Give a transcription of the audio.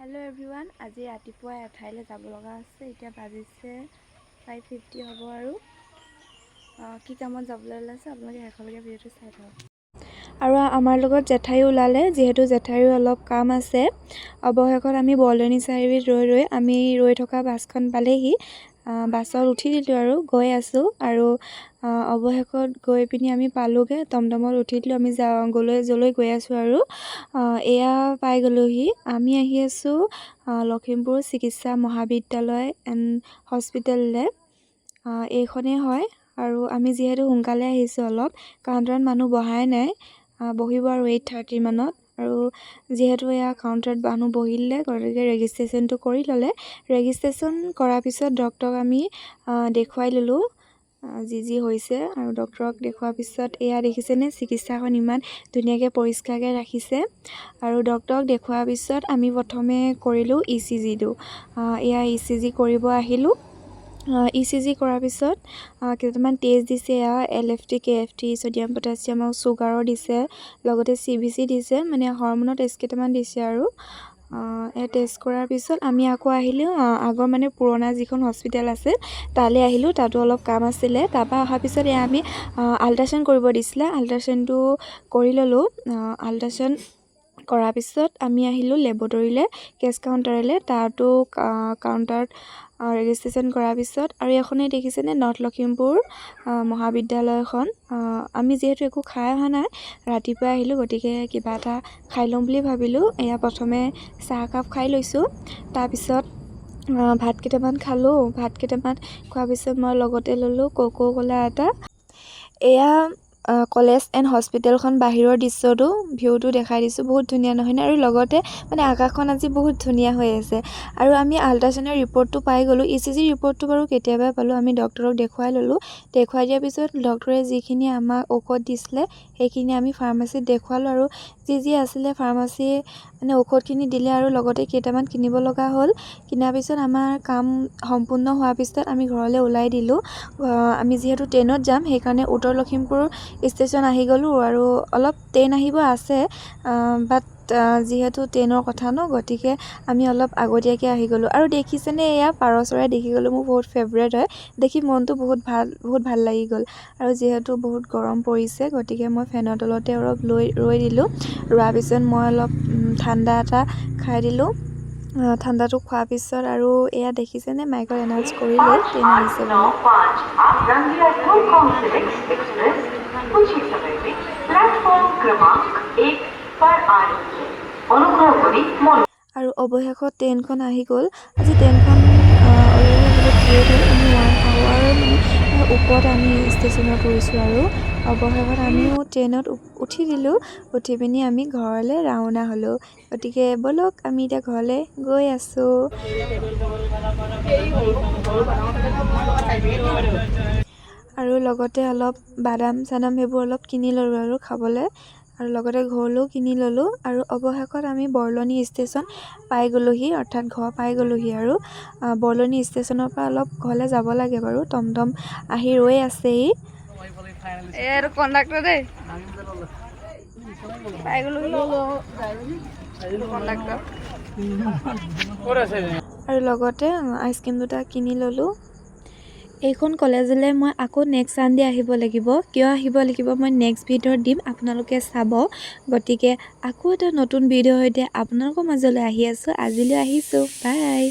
Hello everyone आज रातिपुৱা এঠাইলৈ যাব লগা আছে। এতিয়া বাজিছে 5:50 হ'ব আৰু কি কামত যাবলৈ ওলাইছে আপোনালোকে শেষলৈকে ভিডিঅ'টো চাই থাকক। আৰু আমাৰ লগত জেঠাই ওলালে, যিহেতু জেঠাইৰো অলপ কাম আছে। অৱশেষত আমি বৰলনি চাৰিআলিত আমি ৰৈ থকা বাছখন পালেহি। বাছত উঠি দিলোঁ আৰু গৈ আছোঁ। আৰু অৱশেষত গৈ পিনি আমি পালোঁগৈ, টমটমত উঠি দিলোঁ। আমি যলৈ গৈ আছোঁ আৰু এয়া পাই গ'লোহি। আমি আহি আছোঁ লখিমপুৰ চিকিৎসা মহাবিদ্যালয় এণ্ড হস্পিটেললৈ। এইখনেই হয়। আৰু আমি যিহেতু সোনকালে আহিছোঁ, অলপ কাউণ্টাৰত মানুহ বহাই নাই, বহিব আৰু 8:30 মানত। আৰু যিহেতু এয়া কাউণ্টাৰত মানুহ বহিলে, গতিকে ৰেজিষ্ট্ৰেশ্যনটো কৰি ল'লে। ৰেজিষ্ট্ৰেশ্যন কৰাৰ পিছত ডক্টৰক আমি দেখুৱাই ল'লোঁ যি হৈছে। আৰু ডক্টৰক দেখুৱাৰ পিছত এয়া দেখিছেনে, চিকিৎসাখন ইমান ধুনীয়াকৈ পৰিষ্কাৰকৈ ৰাখিছে। আৰু ডক্টৰক দেখুৱাৰ পিছত আমি প্ৰথমে কৰিলোঁ ECGটো। এয়া ECG কৰিব আহিলোঁ। ECG কৰাৰ পিছত কেইটামান টেষ্ট দিছে। এয়া LFT, KFT, ছ'ডিয়াম পটাছিয়াম আৰু চুগাৰৰ দিছে, লগতে CBC দিছে, মানে হৰমনৰ টেষ্ট কেইটামান দিছে। আৰু এই টেষ্ট কৰাৰ পিছত আমি আকৌ আহিলোঁ আগৰ মানে পুৰণা যিখন হস্পিটেল আছে তালৈ আহিলোঁ। তাতো অলপ কাম আছিলে। তাৰপৰা অহাৰ পিছত এয়া আমি আল্ট্ৰাচাউণ্ড কৰিব দিছিলে। আল্ট্ৰাচাউণ্ডটো কৰি ল'লোঁ। আল্ট্ৰাচাউণ্ড কৰাৰ পিছত আমি আহিলোঁ লেবৰেটৰীলৈ, কেছ কাউণ্টাৰলৈ। তাতো কাউণ্টাৰত ৰেজিষ্ট্ৰেশ্যন কৰাৰ পিছত আৰু এখনেই দেখিছেনে, নৰ্থ লখিমপুৰ মহাবিদ্যালয়খন। আমি যিহেতু একো খাই অহা নাই, ৰাতিপুৱা আহিলোঁ, গতিকে কিবা এটা খাই ল'ম বুলি ভাবিলোঁ। এয়া প্ৰথমে চাহ একাপ খাই লৈছোঁ। তাৰপিছত ভাত কেইটামান খালোঁ। ভাত কেইটামান খোৱাৰ পিছত মই লগতে ল'লোঁ ক'লা এটা। এয়া কলেজ এণ্ড হস্পিটেলখন বাহিৰৰ দৃশ্যটো, ভিউটো দেখাই দিছোঁ। বহুত ধুনীয়া নহয়নে? আৰু লগতে মানে আকাশখন আজি বহুত ধুনীয়া হৈ আছে। আৰু আমি আল্ট্ৰাচাউণ্ডৰ ৰিপৰ্টটো পাই গ'লোঁ। ECG ৰিপৰ্টটো বাৰু কেতিয়াবা পালোঁ। আমি ডক্টৰক দেখুৱাই ল'লোঁ। দেখুৱাই দিয়াৰ পিছত ডক্টৰে যিখিনি আমাক ঔষধ দিছিলে সেইখিনি আমি ফাৰ্মাচীত দেখুৱালোঁ। আৰু যি আছিলে ফাৰ্মাচী মানে ঔষধখিনি দিলে, আৰু লগতে কেইটামান কিনিব লগা হ'ল। কিনাৰ পিছত আমাৰ কাম সম্পূৰ্ণ হোৱাৰ পিছত আমি ঘৰলৈ ওলাই দিলোঁ। আমি যিহেতু ট্ৰেইনত যাম, সেইকাৰণে উত্তৰ লখিমপুৰ ষ্টেচন আহি গ'লোঁ। আৰু অলপ ট্ৰেইন আহিব আছে, বাট যিহেতু ট্ৰেইনৰ কথা ন, গতিকে আমি অলপ আগতীয়াকৈ আহি গ'লোঁ। আৰু দেখিছেনে, এয়া পাৰ চৰাই দেখি গ'লোঁ। মোৰ বহুত ফেভৰেট হয়, দেখি মনটো বহুত ভাল লাগি গ'ল। আৰু যিহেতু বহুত গৰম পৰিছে, গতিকে মই ফেনৰ তলতে অলপ ৰৈ দিলোঁ। ৰোৱাৰ পিছত মই অলপ ঠাণ্ডা এটা খাই দিলোঁ। ঠাণ্ডাটো খোৱাৰ পিছত আৰু এয়া দেখিছেনে, মাইকত এনাউন্স কৰিলে ট্ৰেইন আহিছে বুলি। আৰু অৱশেষত ট্ৰেইনখন আহি গ'ল। আজি ট্ৰেইনখন অলৰেডি বহুত লেট হ'ল। আমি 1 hour মানে ওপৰত আমি ষ্টেচনত ৰৈছোঁ। আৰু অৱশেষত আমিও ট্ৰেইনত উঠি দিলোঁ। উঠি পিনি আমি ঘৰলৈ ৰাওনা হ'লোঁ। গতিকে ব'লক, আমি এতিয়া ঘৰলৈ গৈ আছোঁ। আৰু লগতে অলপ বাদাম চাদাম সেইবোৰ অলপ কিনি ল'লোঁ আৰু খাবলৈ। আৰু লগতে ঘৰলৈও কিনি ল'লোঁ। আৰু অৱশেষত আমি বৰলনি ষ্টেচন পাই গ'লোহি, অৰ্থাৎ ঘৰ পাই গ'লোহি। আৰু বৰলনি ষ্টেচনৰ পৰা অলপ ঘৰলৈ যাব লাগে বাৰু। টমটম আহি ৰৈ আছেহি। এইটো কণ্ডাক্টৰ দেই, পাই গ'লোহি কণ্ডাক্টৰ। আৰু লগতে আইচক্ৰীম দুটা কিনি ল'লোঁ। এইখন কলেজলৈ মই আকৌ নেক্সট ছানডে আহিব লাগিব। কিয় আহিব লাগিব মই নেক্সট ভিডিঅ'ত দিম, আপোনালোকে চাব। গতিকে আকৌ এটা নতুন ভিডিঅ'ৰ সৈতে আপোনালোকৰ মাজলৈ আহি আছোঁ। আজিলৈ আহিছোঁ, বাই।